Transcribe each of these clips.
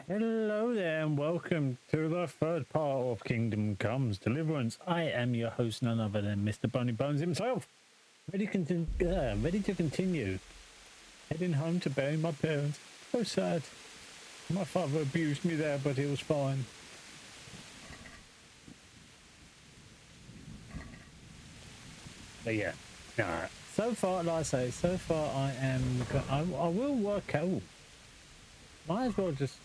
Hello there and welcome to the third part of Kingdom Comes Deliverance. I am your host, none other than Mr. Boneybones himself. Ready to continue. Heading home to bury my parents. So sad. My father abused me there, but it was fine. But yeah, nah. So far, like I say, so far I am. I will work out. Might as well just,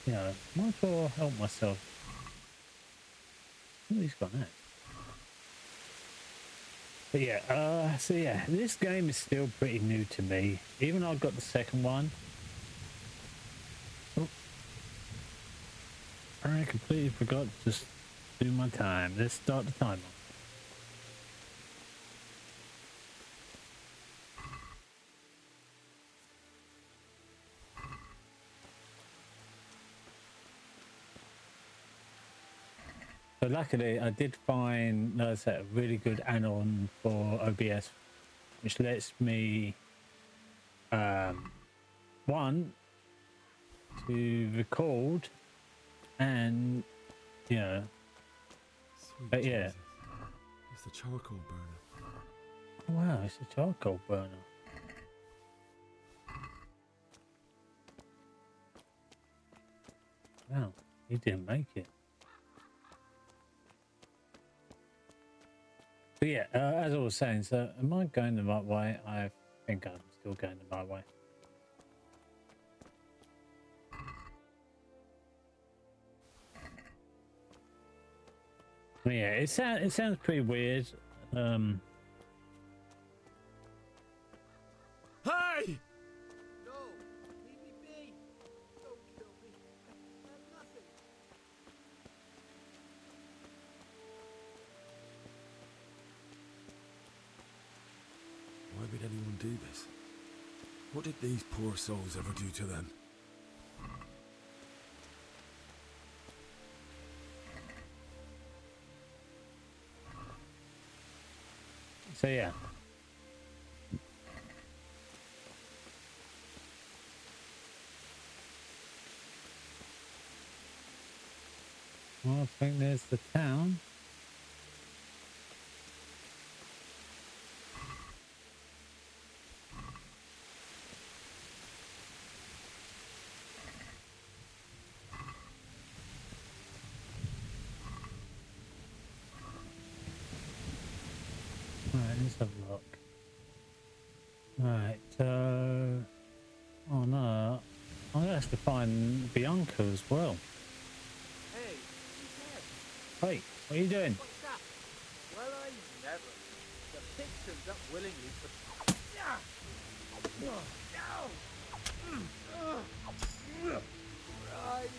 might as well help myself. What he's got now? But yeah, so yeah, this game is still pretty new to me. Even though I got the second one. Oh, I completely forgot to just do my time. Let's start the timer. So luckily, I did find, like I said, a really good add-on for OBS, which lets me, one, to record, and Sweet but yeah. Jesus. It's the charcoal burner. Oh, wow, it's a charcoal burner. Wow, he didn't make it. But yeah, as I was saying, so am I going the right way? I think I'm still going the right way. But yeah, it sounds pretty weird. Hey! No! Leave me be! Don't kill me! I have nothing! Why would anyone do this? What did these poor souls ever do to them? So yeah. Well, I think there's the town. Alright, let's have a look. Alright, oh no. I'm gonna have to find Bianca as well. Hey, she's dead! Hey, what are you doing? What's that? Well, I never. The pig turns up willingly, but... Rise!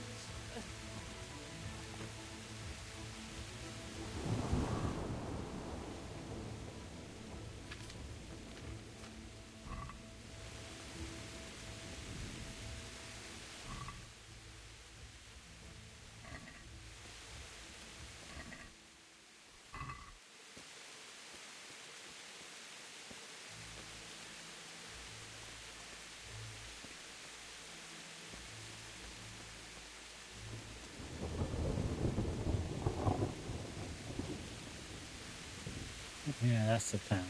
Yeah, that's the town.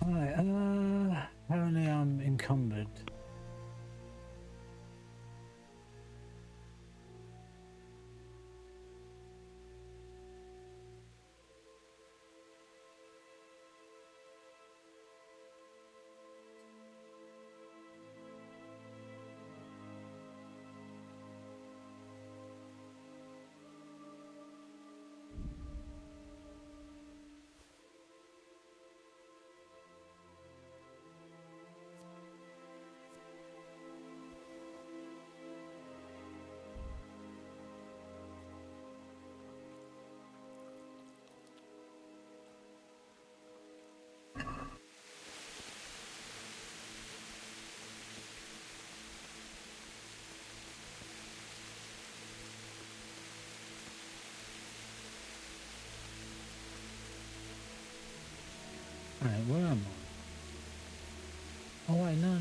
Alright, apparently I'm encumbered. Right, where am I? Oh wait, no.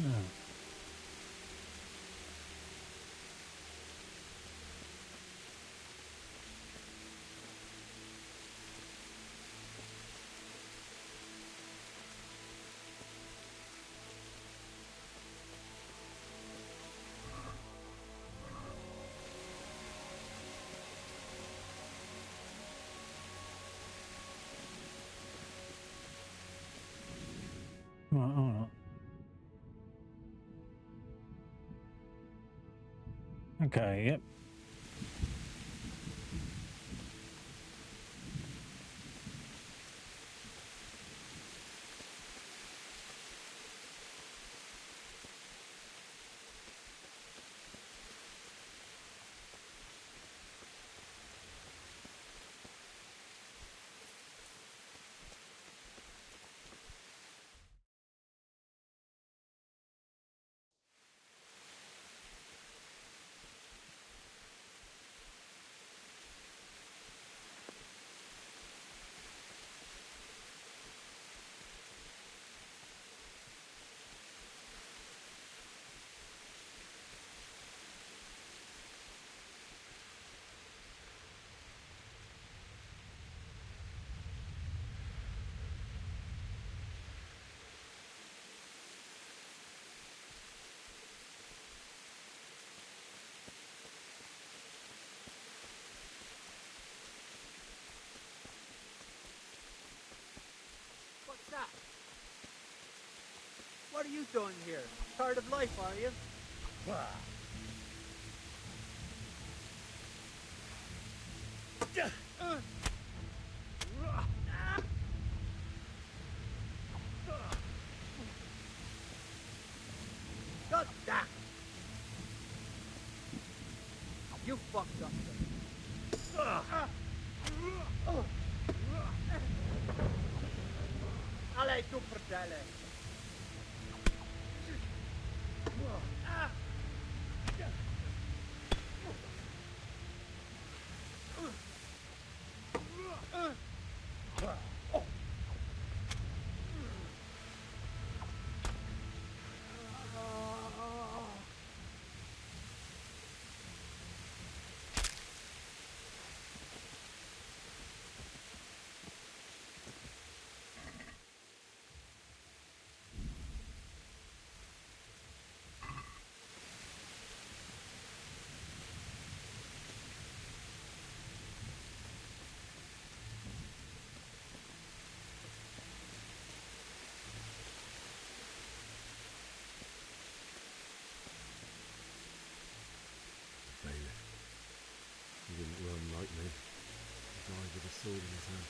Right, hold on. Okay, yep. What's that? What are you doing here? Tired of life, are you? God damn! You fucked up. Ale tu prdele. Bailiff. He didn't run like me. He died with a sword in his hand.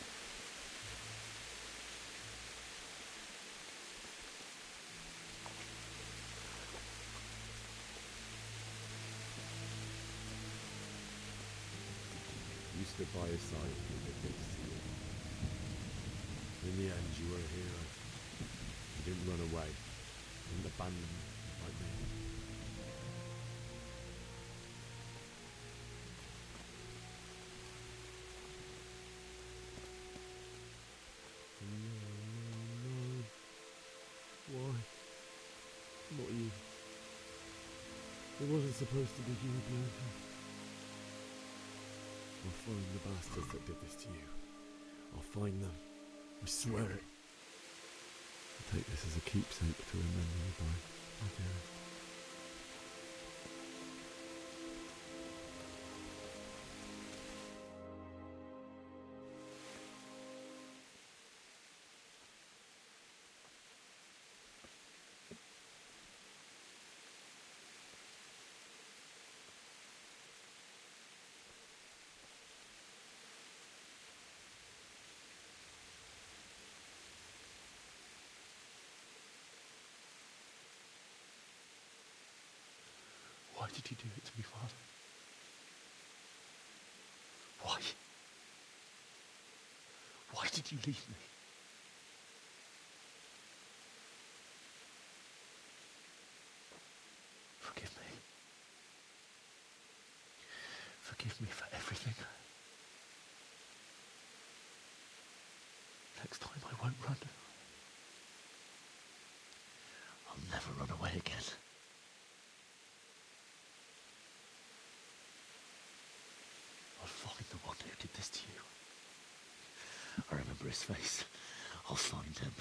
You stood by his side and he did this to you. In the end, you were a hero. You didn't run away. You didn't abandon me like me. No. Why? Not you. It wasn't supposed to be you, Bianca. I'll find the bastards that did this to you. I'll find them. I swear it. I'll take this as a keepsake to remember you by, my dearest. Why did you do it to me, Father? Why? Why did you leave me? Forgive me. Forgive me for everything. Next time I won't run. his face. I'll find him.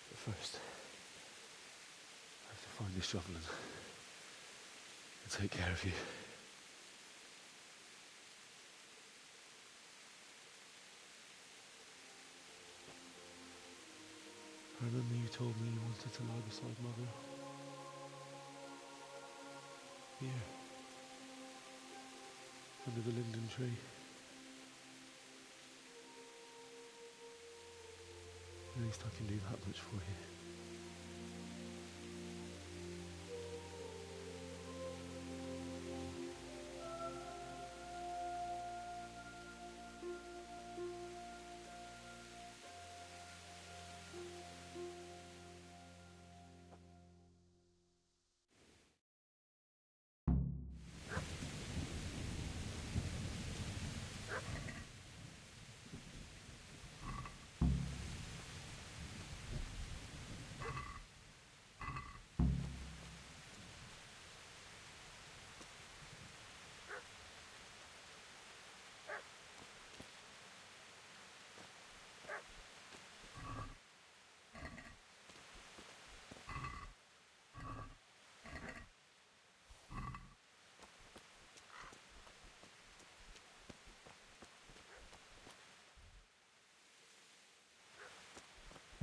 But first, I have to find this shovel and take care of you. I remember you told me you wanted to lie beside Mother. Here. Under the linden tree. At least I can do that much for you.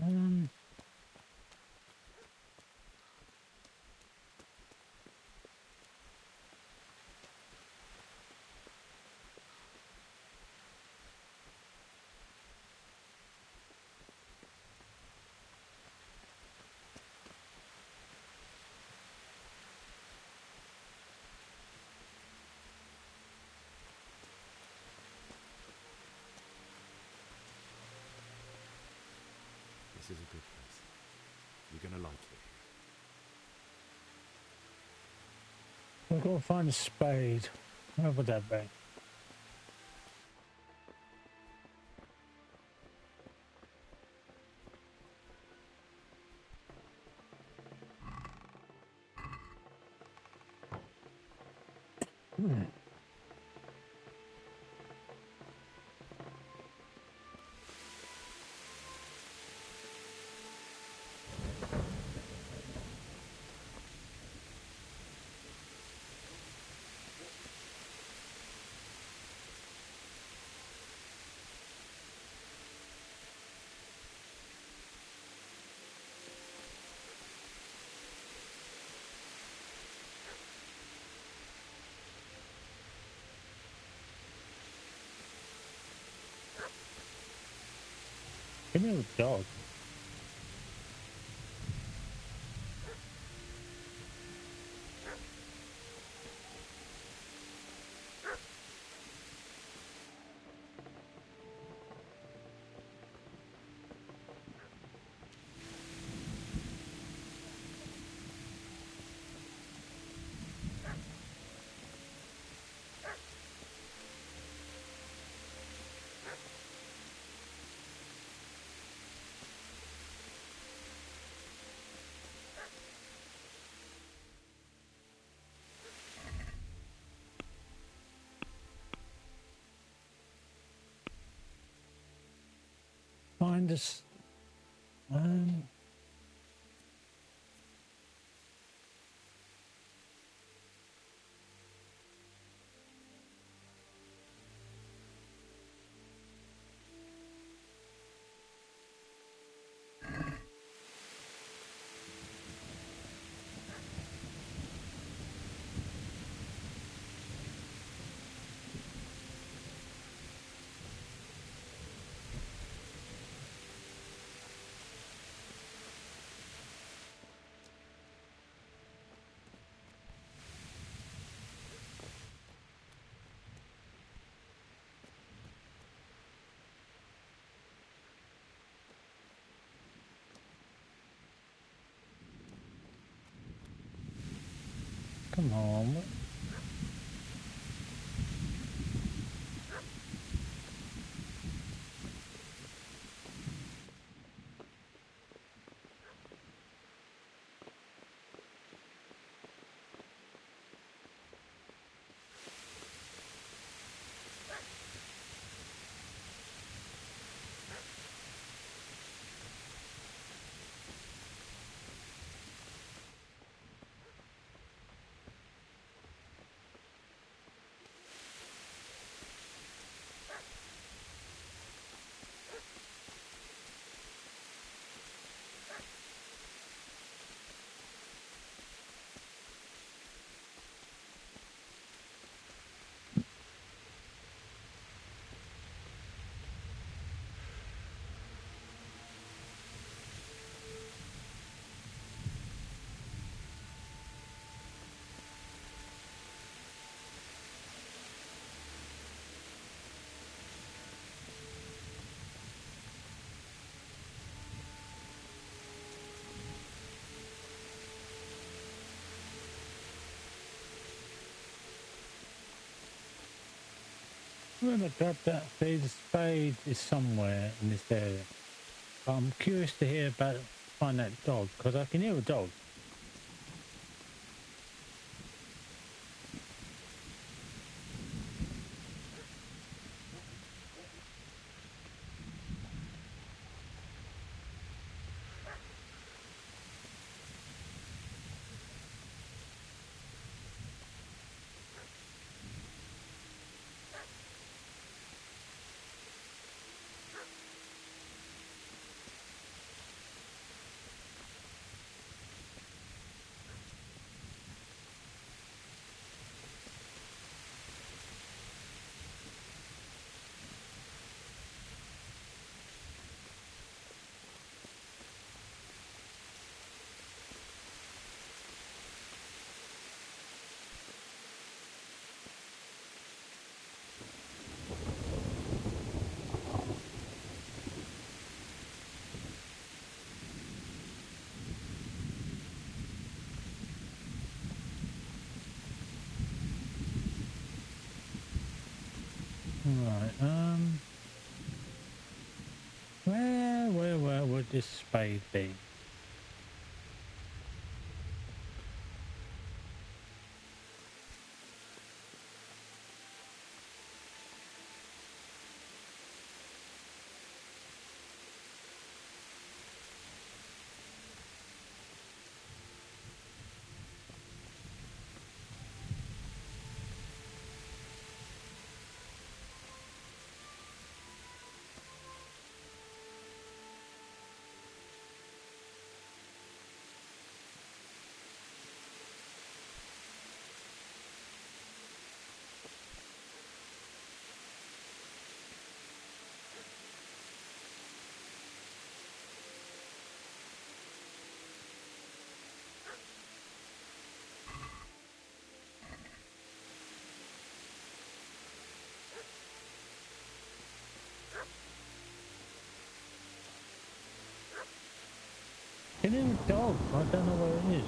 Um, This is a good place. You're gonna like it. I've got to find a spade. Where would that be? Give me a dog. Find us. Um, come on. I'm gonna grab that. The spade is somewhere in this area. But I'm curious to hear about find that dog because I can hear a dog. Right. Where would this spade be? Can hear a dog. I don't know where it is.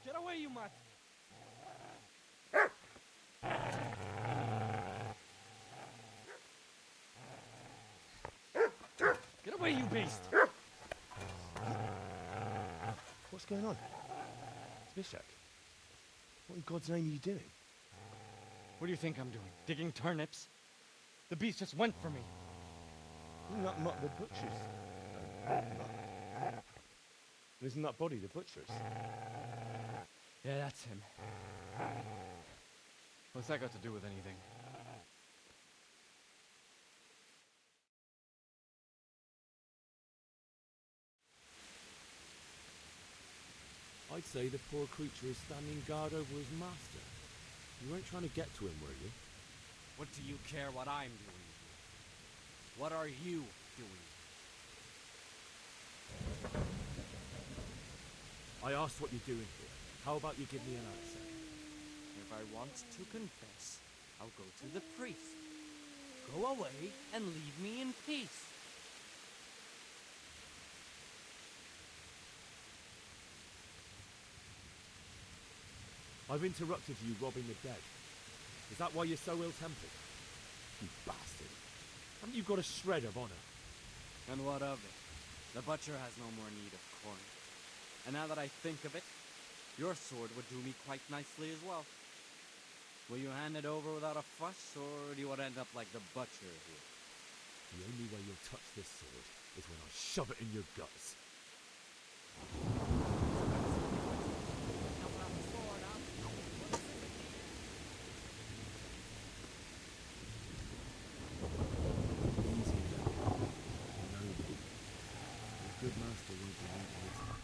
Get away, you mutt! Get away, you beast! What's going on? Mishak, what in God's name are you doing? What do you think I'm doing? Digging turnips? The beast just went for me. Isn't that Mutt the butcher's? Isn't that body the butcher's? Yeah, that's him. What's that got to do with anything? I'd say the poor creature is standing guard over his master. You weren't trying to get to him, were you? What do you care what I'm doing here? What are you doing? I asked what you're doing here. How about you give me an answer? If I want to confess, I'll go to the priest. Go away and leave me in peace. I've interrupted you robbing the dead. Is that why you're so ill-tempered? You bastard. Haven't you got a shred of honor? And what of it? The butcher has no more need of corn. And now that I think of it, your sword would do me quite nicely as well. Will you hand it over without a fuss, or do you want to end up like the butcher here? The only way you'll touch this sword is when I shove it in your guts. Easy now. You know me. Your good master won't be weak later.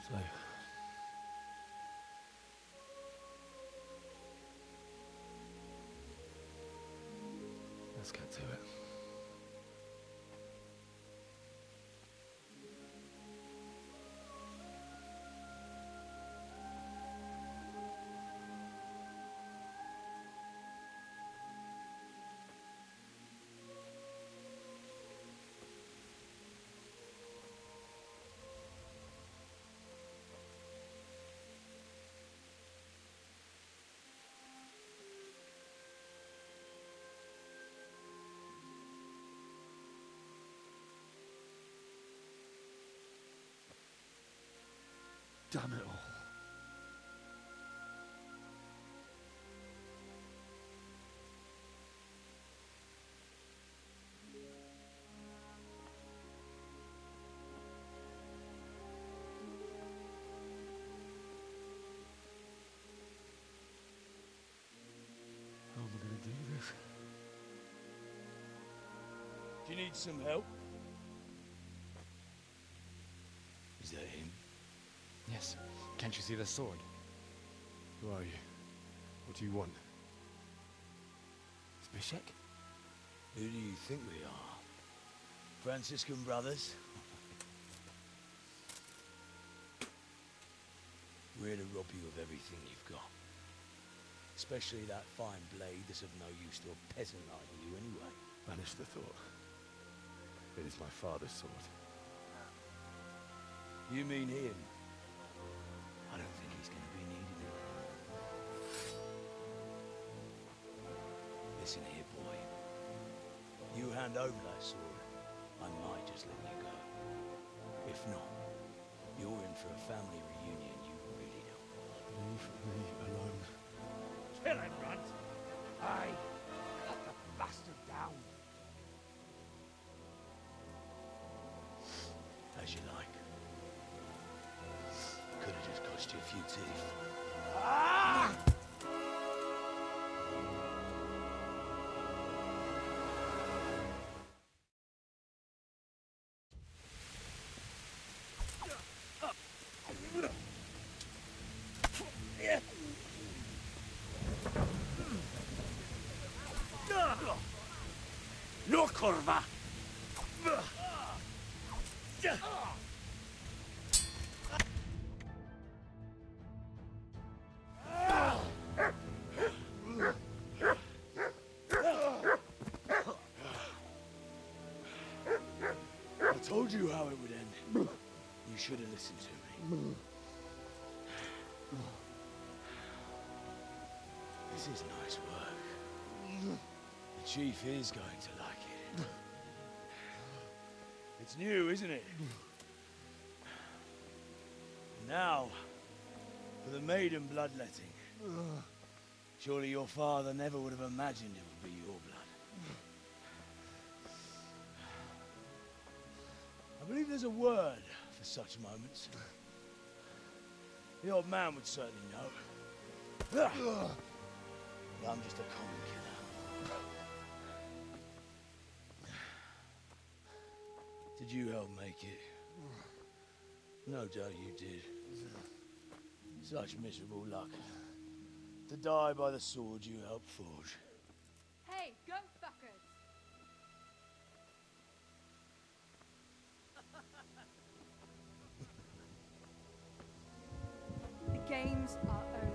So, let's get to it. Damn it all. How am I going to do this? Do you need some help? Is that him? Yes. Can't you see the sword? Who are you? What do you want? Zbyszek? Who do you think we are? Franciscan brothers? We're here to rob you of everything you've got. Especially that fine blade that's of no use to a peasant like you anyway. Banish the thought. It is my father's sword. You mean him? I don't think he's going to be needing it. Listen here, boy. You hand over that sword, I might just let you go. If not, you're in for a family reunion you really don't want. Leave me alone. Kill him, Runt! Aye, cut the bastard down. As you like. Could have just cost you a few teeth. Ah! No curva! I told you how it would end. You should have listened to me. This is nice work. The chief is going to like it. It's new, isn't it? Now, for the maiden bloodletting. Surely your father never would have imagined it would be your blood. I believe there's a word for such moments. The old man would certainly know. But I'm just a common killer. Did you help make it? No doubt you did. Such miserable luck. To die by the sword you helped forge. Hey, go fuckers! The games are over.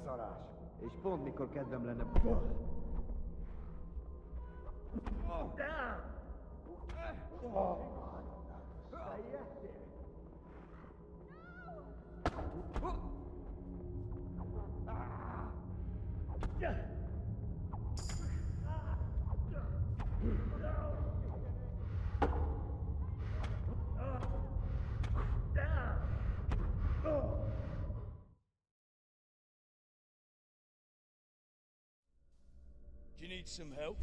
szarás. És pont mikor kedvem lenne... Do you need some help?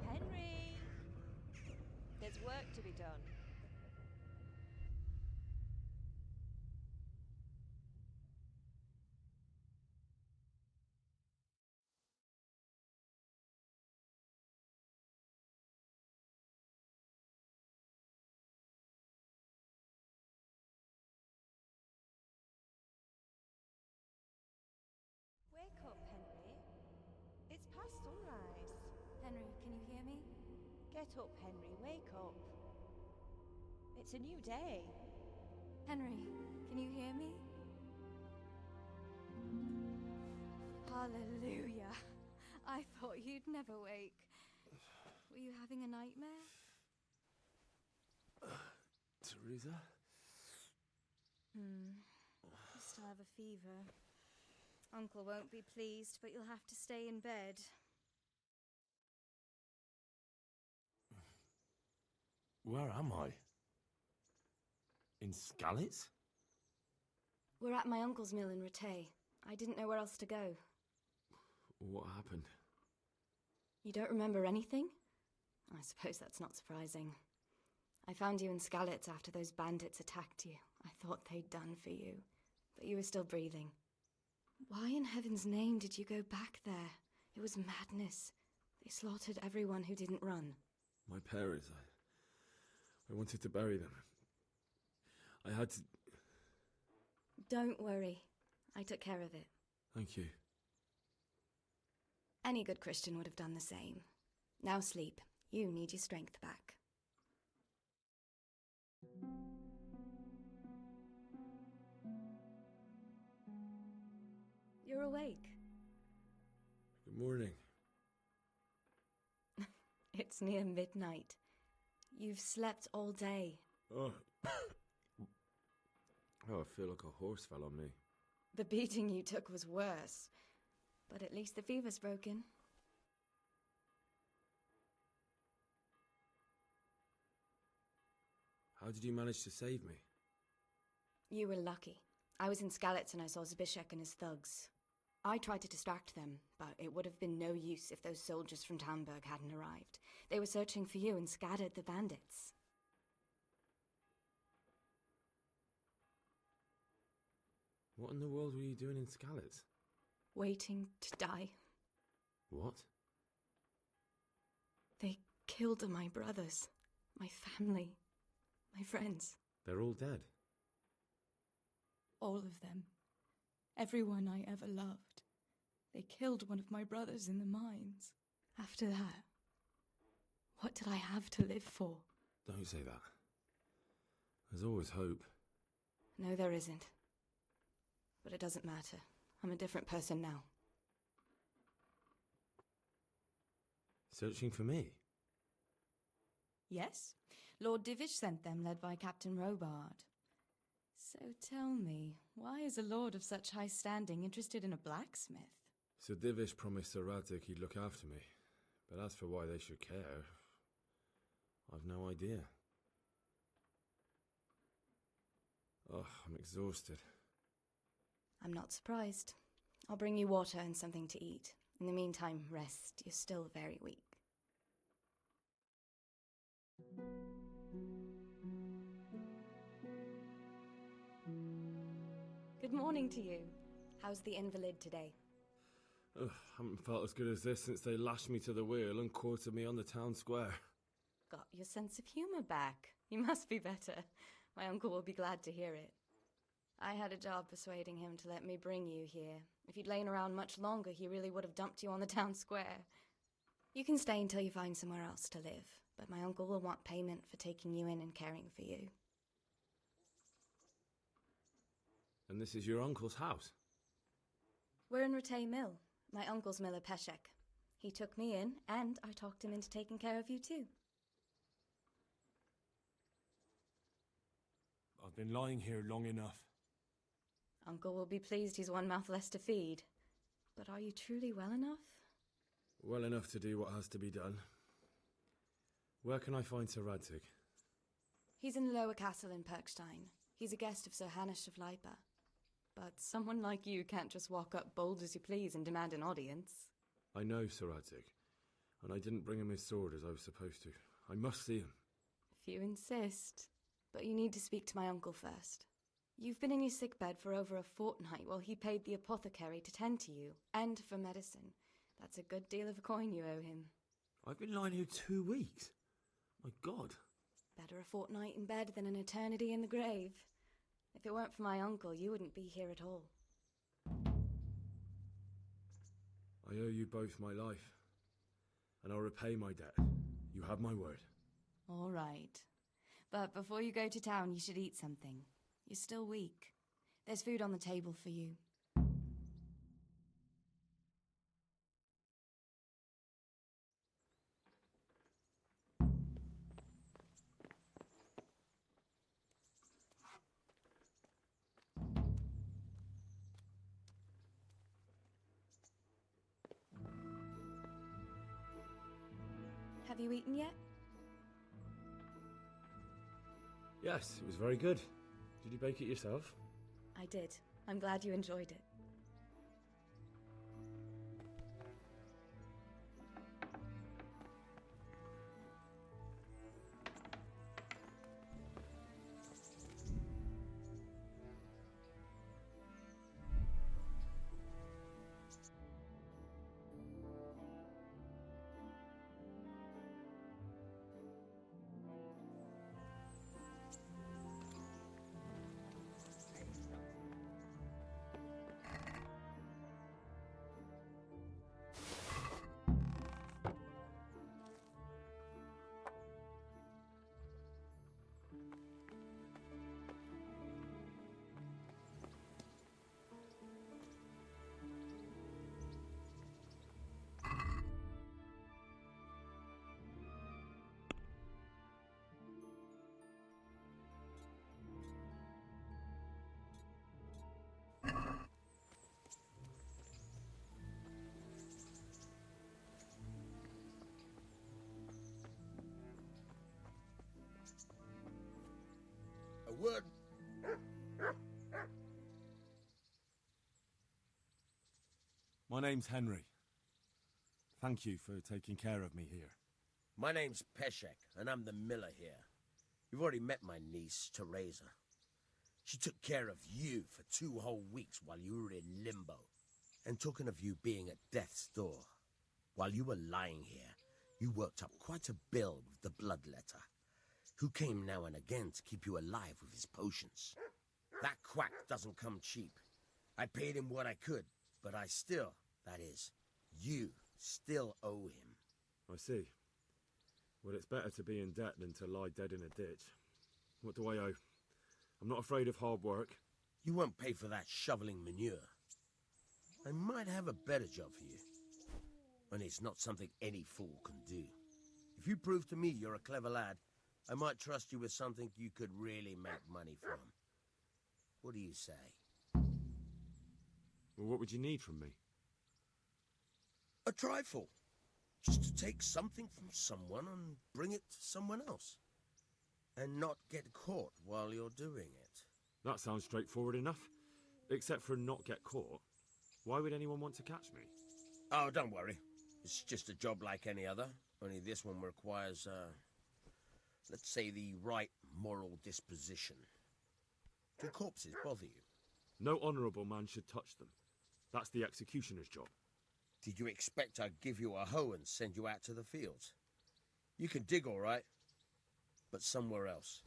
Henry! There's work to be done. Wake up, Henry. It's past sunrise. Henry, can you hear me? Get up, Henry. Wake up. It's a new day. Henry, can you hear me? Hallelujah. I thought you'd never wake. Were you having a nightmare? Teresa? You still have a fever. Uncle won't be pleased, but you'll have to stay in bed. Where am I? In Skalitz? We're at my uncle's mill in Rattay. I didn't know where else to go. What happened? You don't remember anything? I suppose that's not surprising. I found you in Skalitz after those bandits attacked you. I thought they'd done for you, but you were still breathing. Why in heaven's name did you go back there? It was madness. They slaughtered everyone who didn't run. My parents, I wanted to bury them. I had to... Don't worry. I took care of it. Thank you. Any good Christian would have done the same. Now sleep. You need your strength back. You're awake. Good morning. It's near midnight. You've slept all day. Oh. Oh, I feel like a horse fell on me. The beating you took was worse. But at least the fever's broken. How did you manage to save me? You were lucky. I was in Skalitz and I saw Zbyszek and his thugs. I tried to distract them, but it would have been no use if those soldiers from Tamburg hadn't arrived. They were searching for you and scattered the bandits. What in the world were you doing in Skalitz? Waiting to die. What? They killed my brothers, my family, my friends. They're all dead. All of them. Everyone I ever loved. They killed one of my brothers in the mines. After that, what did I have to live for? Don't say that. There's always hope. No, there isn't. But it doesn't matter. I'm a different person now. Searching for me? Yes. Lord Divish sent them, led by Captain Robard. So tell me, why is a lord of such high standing interested in a blacksmith? Sir Divish promised Sir Radzik he'd look after me. But as for why they should care, I've no idea. Oh, I'm exhausted. I'm not surprised. I'll bring you water and something to eat. In the meantime, rest. You're still very weak. Good morning to you. How's the invalid today? Ugh, haven't felt as good as this since they lashed me to the wheel and quartered me on the town square. Got your sense of humor back. You must be better. My uncle will be glad to hear it. I had a job persuading him to let me bring you here. If you'd lain around much longer, he really would have dumped you on the town square. You can stay until you find somewhere else to live, but my uncle will want payment for taking you in and caring for you. And this is your uncle's house? We're in Rattay Mill, my uncle's miller Peshek. He took me in, and I talked him into taking care of you too. I've been lying here long enough. Uncle will be pleased he's one mouth less to feed. But are you truly well enough? Well enough to do what has to be done. Where can I find Sir Radzig? He's in the lower castle in Perkstein. He's a guest of Sir Hanush of Leipa. But someone like you can't just walk up bold as you please and demand an audience. I know Sir Radzig, and I didn't bring him his sword as I was supposed to. I must see him. If you insist. But you need to speak to my uncle first. You've been in your sickbed for over a fortnight while he paid the apothecary to tend to you, and for medicine. That's a good deal of coin you owe him. I've been lying here 2 weeks. My God. Better a fortnight in bed than an eternity in the grave. If it weren't for my uncle, you wouldn't be here at all. I owe you both my life, and I'll repay my debt. You have my word. All right. But before you go to town, you should eat something. You're still weak. There's food on the table for you. Have you eaten yet? Yes, it was very good. Did you bake it yourself? I did. I'm glad you enjoyed it. A word. My name's Henry. Thank you for taking care of me here. My name's Peshek, and I'm the miller here. You've already met my niece, Teresa. She took care of you for 2 whole weeks while you were in limbo. And talking of you being at death's door, while you were lying here, you worked up quite a bill with the bloodletter, who came now and again to keep you alive with his potions. That quack doesn't come cheap. I paid him what I could, but I still, that is, you still owe him. I see. Well, it's better to be in debt than to lie dead in a ditch. What do I owe? I'm not afraid of hard work. You won't pay for that shoveling manure. I might have a better job for you. And it's not something any fool can do. If you prove to me you're a clever lad, I might trust you with something you could really make money from. What do you say? Well, what would you need from me? A trifle. Just to take something from someone and bring it to someone else. And not get caught while you're doing it. That sounds straightforward enough. Except for not get caught. Why would anyone want to catch me? Oh, don't worry. It's just a job like any other. Only this one requires, let's say the right moral disposition. Do corpses bother you? No honourable man should touch them. That's the executioner's job. Did you expect I'd give you a hoe and send you out to the fields? You can dig all right, but somewhere else.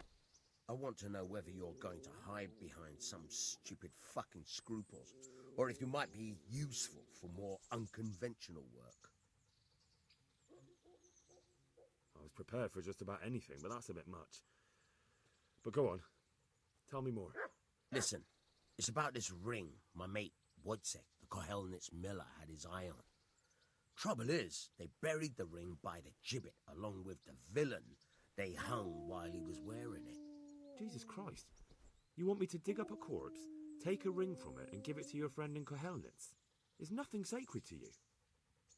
I want to know whether you're going to hide behind some stupid fucking scruples, or if you might be useful for more unconventional work. I was prepared for just about anything, but that's a bit much. But go on. Tell me more. Listen, it's about this ring my mate Wojciech, the Kohelnitz miller, had his eye on. Trouble is, they buried the ring by the gibbet, along with the villain they hung while he was wearing it. Jesus Christ. You want me to dig up a corpse, take a ring from it, and give it to your friend in Kohelnitz? Is nothing sacred to you?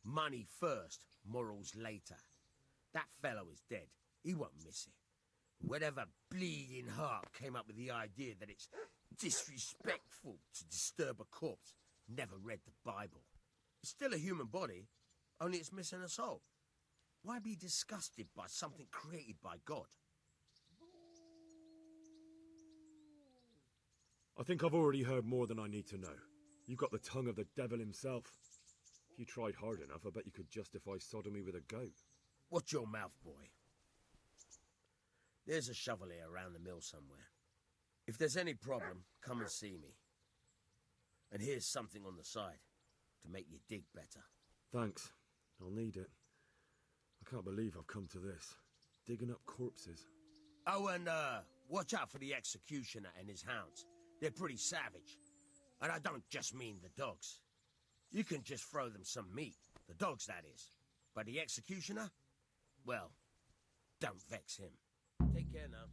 Money first, morals later. That fellow is dead. He won't miss it. Whatever bleeding heart came up with the idea that it's disrespectful to disturb a corpse never read the Bible. It's still a human body, only it's missing a soul. Why be disgusted by something created by God? I think I've already heard more than I need to know. You've got the tongue of the devil himself. If you tried hard enough, I bet you could justify sodomy with a goat. Watch your mouth, boy. There's a shovel here around the mill somewhere. If there's any problem, come and see me. And here's something on the side to make you dig better. Thanks. I'll need it. I can't believe I've come to this. Digging up corpses. Oh, and watch out for the executioner and his hounds. They're pretty savage. And I don't just mean the dogs. You can just throw them some meat. The dogs, that is. But the executioner? Well, don't vex him. Take care now.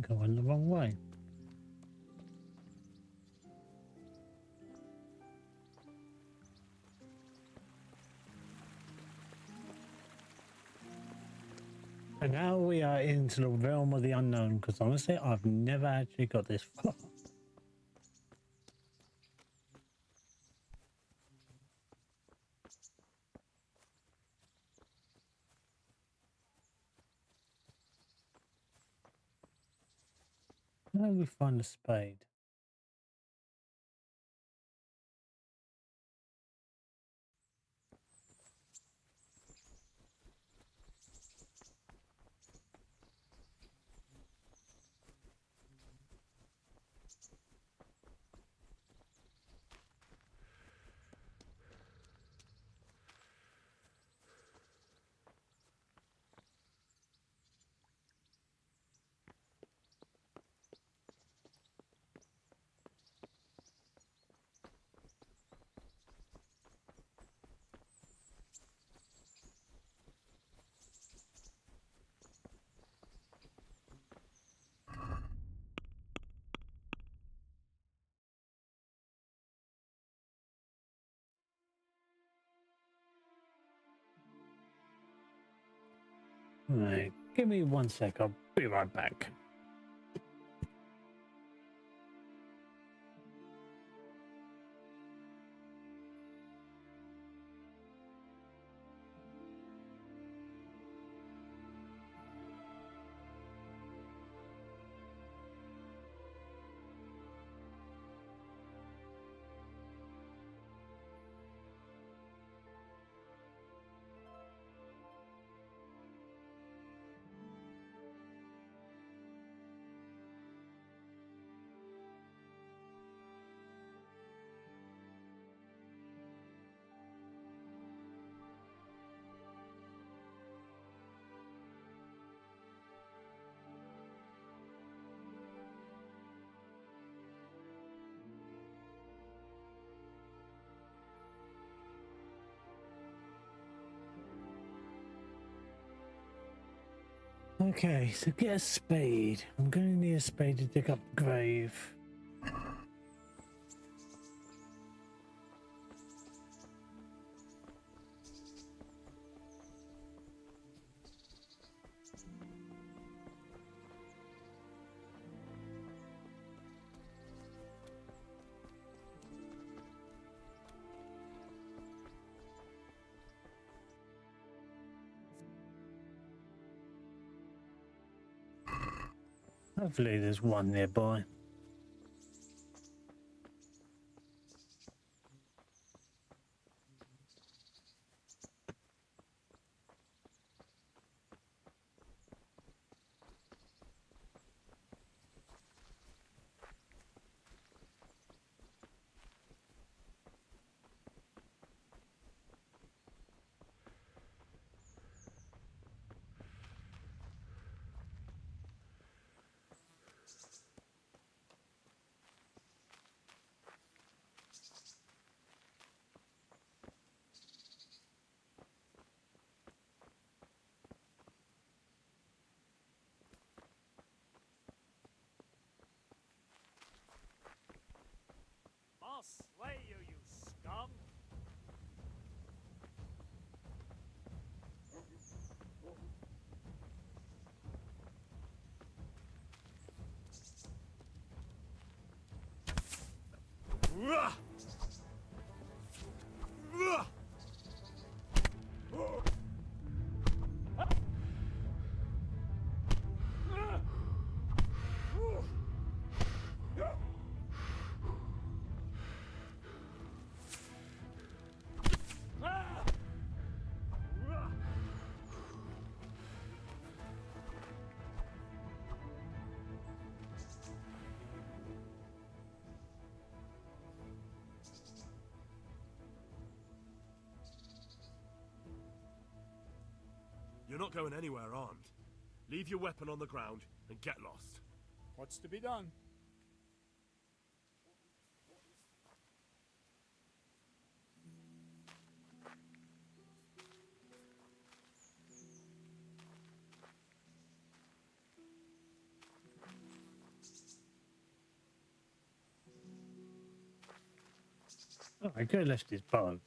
Going the wrong way. And now we are into the realm of the unknown, because honestly, I've never actually got this far. How do we find a spade? Right, give me 1 sec, I'll be right back. Okay, so get a spade. I'm going to need a spade to dig up the grave. Hopefully there's one nearby. I'll slay you, you scum! You're not going anywhere armed. Leave your weapon on the ground and get lost. What's to be done? Oh, I could have left his bow.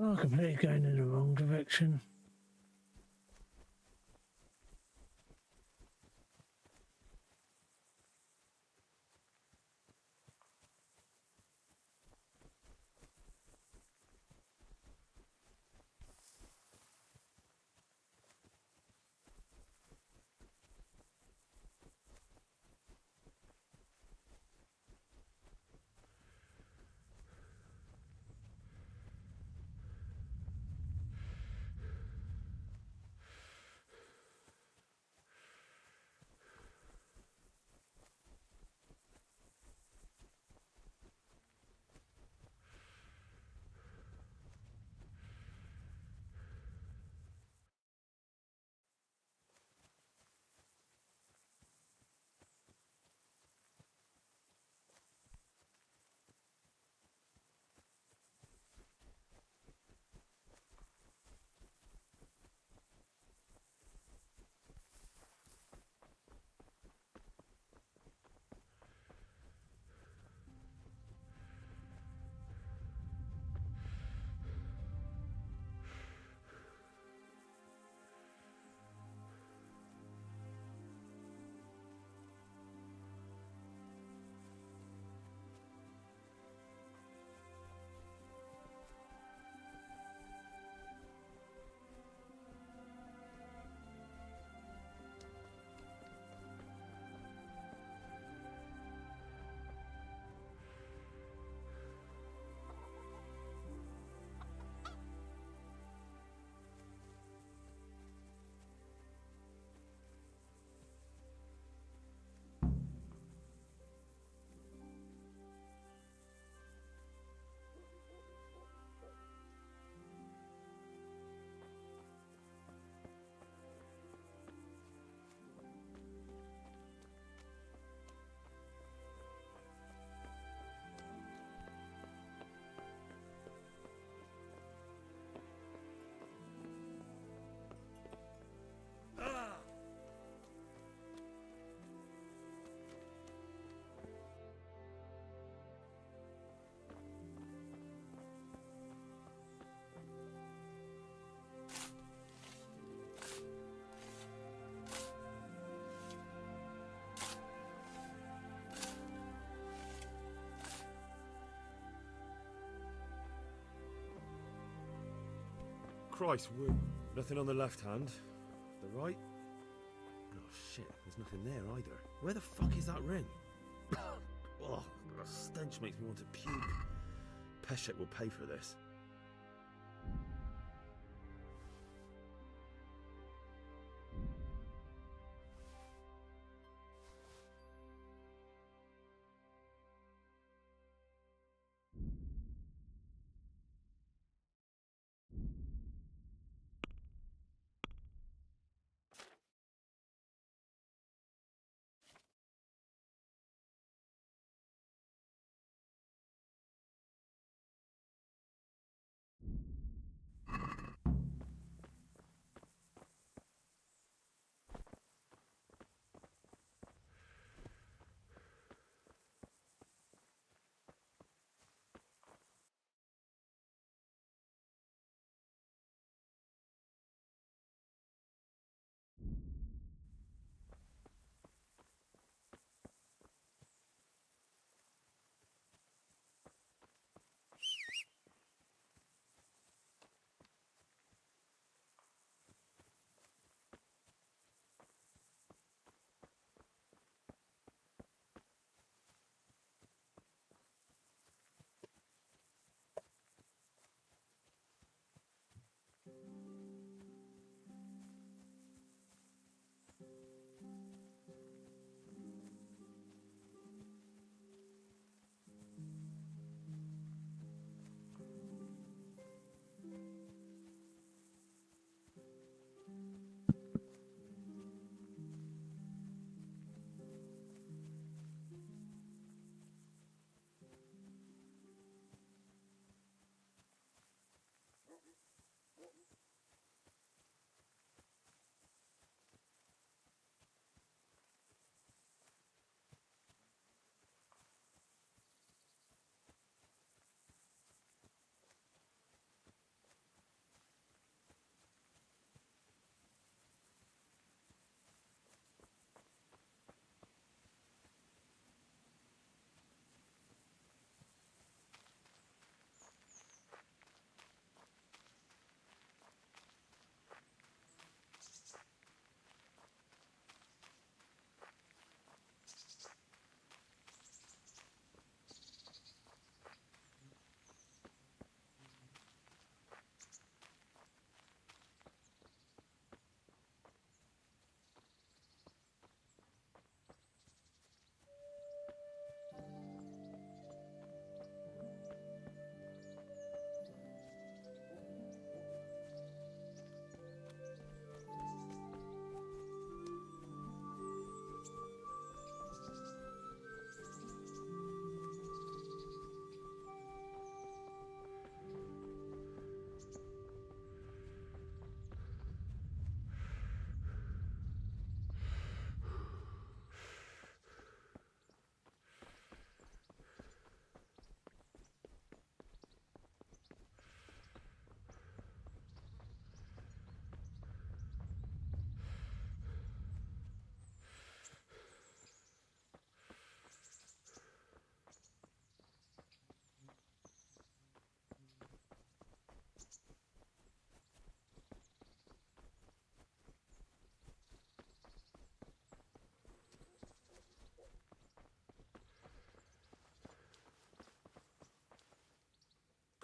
Oh, completely going in the wrong direction. Christ, nothing on the left hand. The right? Oh shit, there's nothing there either. Where the fuck is that ring? Oh, the stench makes me want to puke. Peshek will pay for this.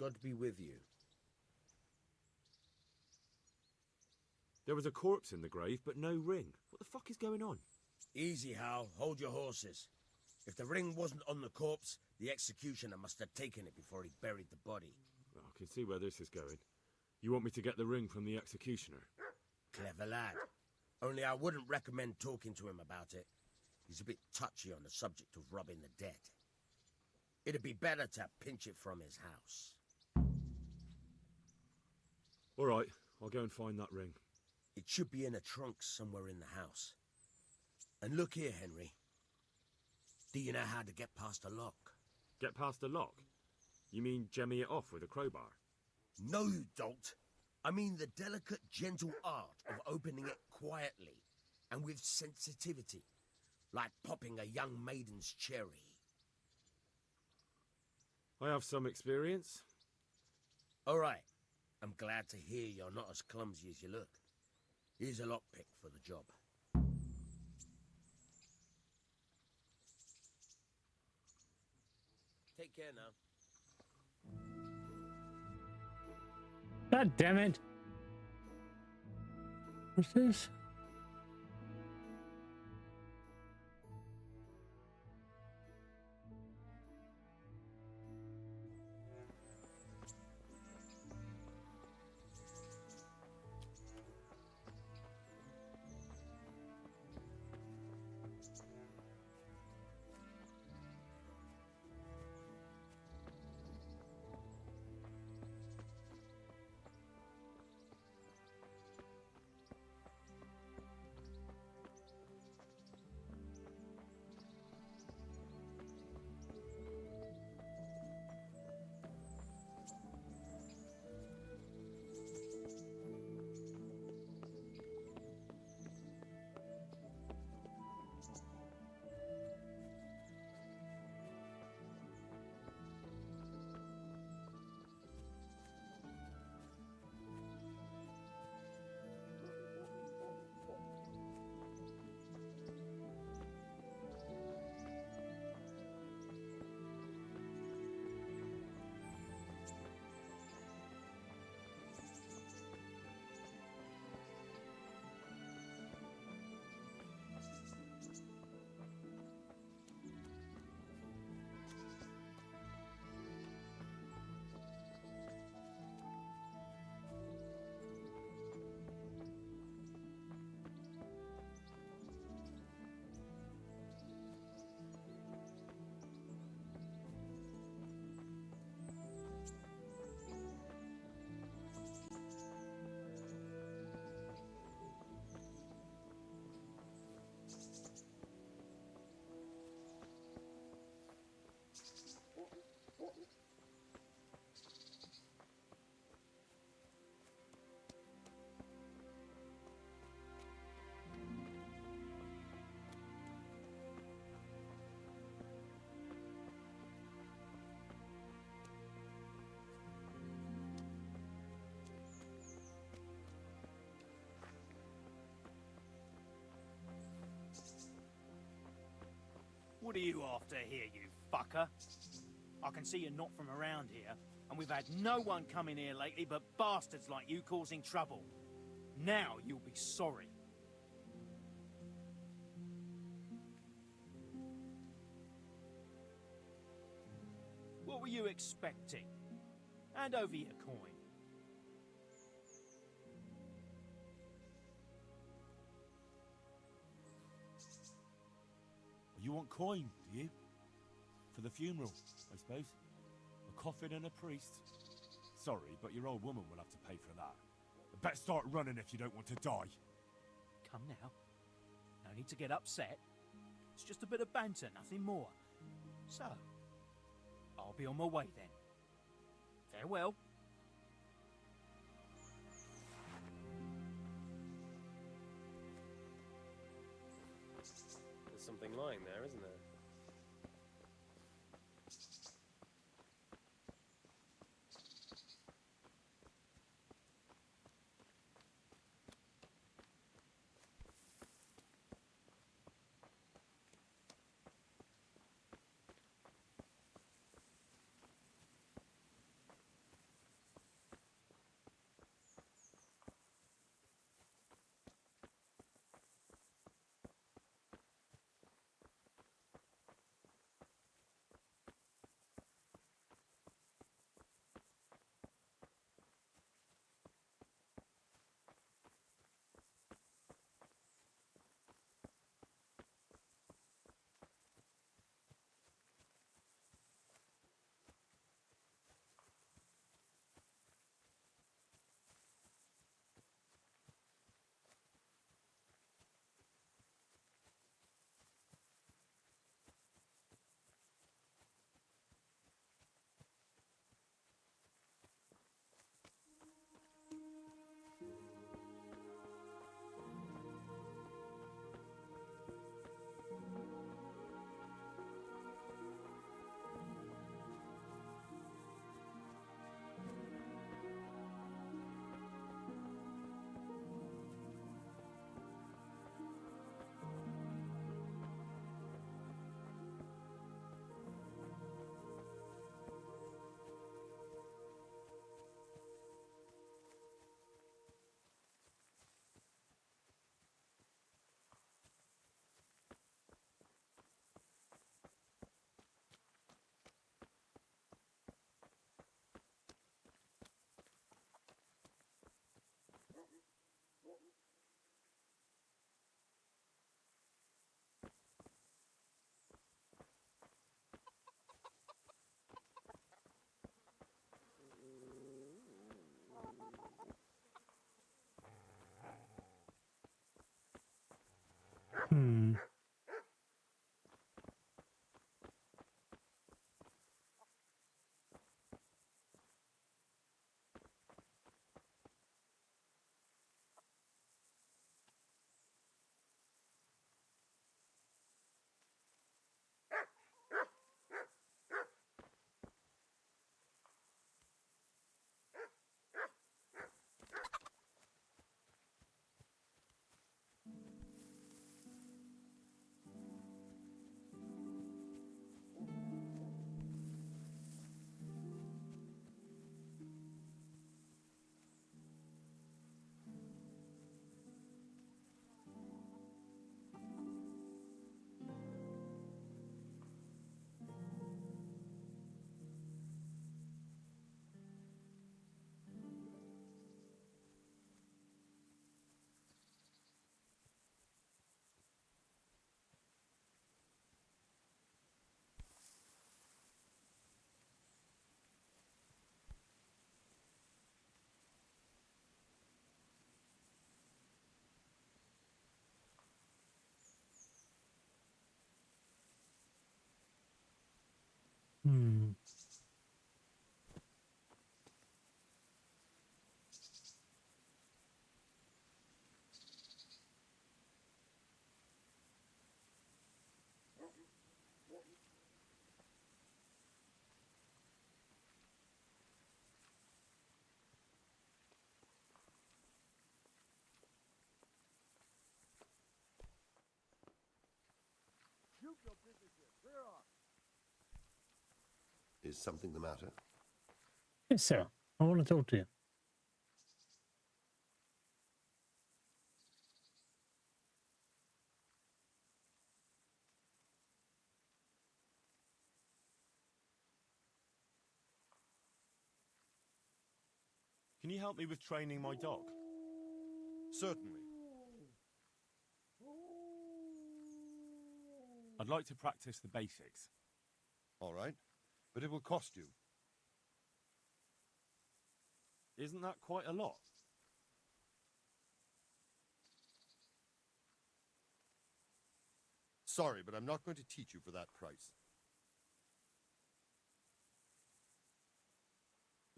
God be with you. There was a corpse in the grave, but no ring. What the fuck is going on? Easy, Hal. Hold your horses. If the ring wasn't on the corpse, the executioner must have taken it before he buried the body. Well, I can see where this is going. You want me to get the ring from the executioner? Clever lad. Only I wouldn't recommend talking to him about it. He's a bit touchy on the subject of robbing the dead. It'd be better to pinch it from his house. All right, I'll go and find that ring. It should be in a trunk somewhere in the house. And look here, Henry. Do you know how to get past a lock? Get past a lock? You mean jemmy it off with a crowbar? No, you don't. I mean the delicate, gentle art of opening it quietly and with sensitivity, like popping a young maiden's cherry. I have some experience. All right. I'm glad to hear you're not as clumsy as you look. Here's a lockpick for the job. Take care now. God damn it. What's this? What are you after here, you fucker? I can see you're not from around here, and we've had no one come in here lately but bastards like you causing trouble. Now you'll be sorry. What were you expecting? Hand over your coin. You want coin, do you? For the funeral, I suppose? A coffin and a priest? Sorry, but your old woman will have to pay for that. Better start running if you don't want to die. Come now. No need to get upset. It's just a bit of banter, nothing more. So, I'll be on my way then. Farewell. There's something lying there, isn't there? Hmm. Hmm. Is something the matter? Yes, sir. I want to talk to you. Can you help me with training my dog? Certainly. I'd like to practice the basics. All right, but it will cost you. Isn't that quite a lot? Sorry, but I'm not going to teach you for that price.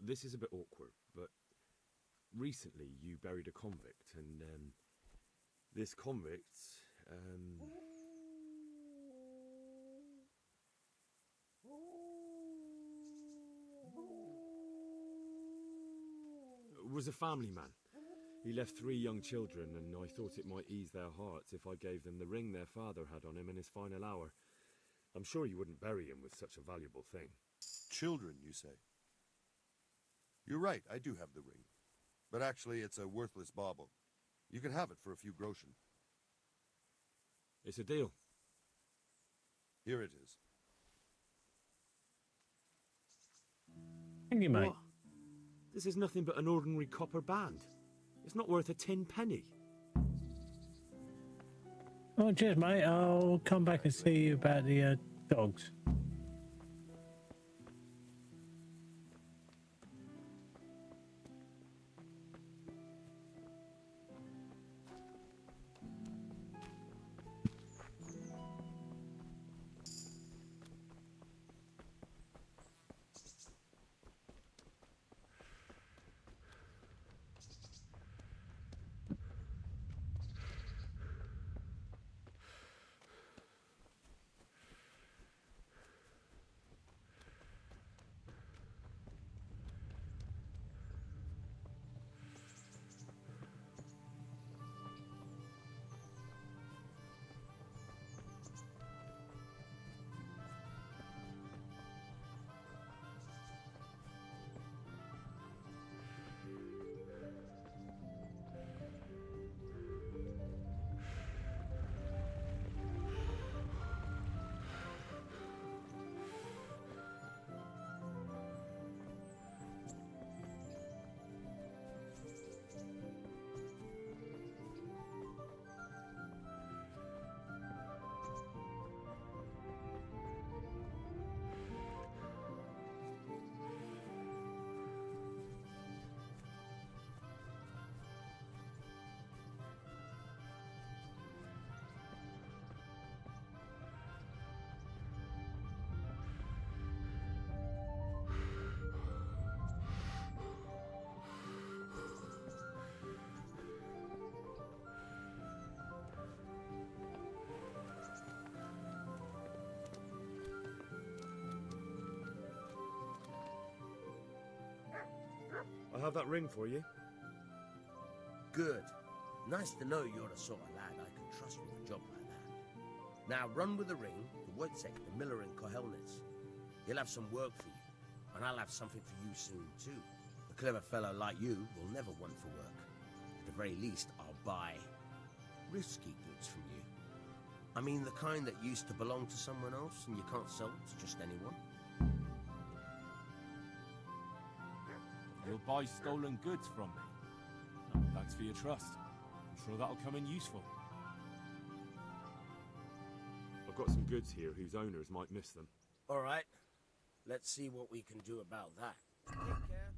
This is a bit awkward, but recently you buried a convict, and this convict was a family man. He left 3 young children, and I thought it might ease their hearts if I gave them the ring their father had on him in his final hour. I'm sure you wouldn't bury him with such a valuable thing. Children, you say? You're right, I do have the ring. But actually, it's a worthless bauble. You can have it for a few groschen. It's a deal. Here it is. Thank you, mate. What? This is nothing but an ordinary copper band. It's not worth a tin penny. Oh, cheers, mate. I'll come back and see you about the dogs. have that ring for you. Good. Nice to know you're the sort of lad I can trust with a job like that. Now run with the ring to Wojciech, the miller in Kohelnitz. He'll have some work for you, and I'll have something for you soon too. A clever fellow like you will never want for work. At the very least, I'll buy risky goods from you. I mean the kind that used to belong to someone else and you can't sell to just anyone. You'll buy stolen goods from me. Thanks for your trust. I'm sure that'll come in useful. I've got some goods here whose owners might miss them. All right. Let's see what we can do about that. Take care.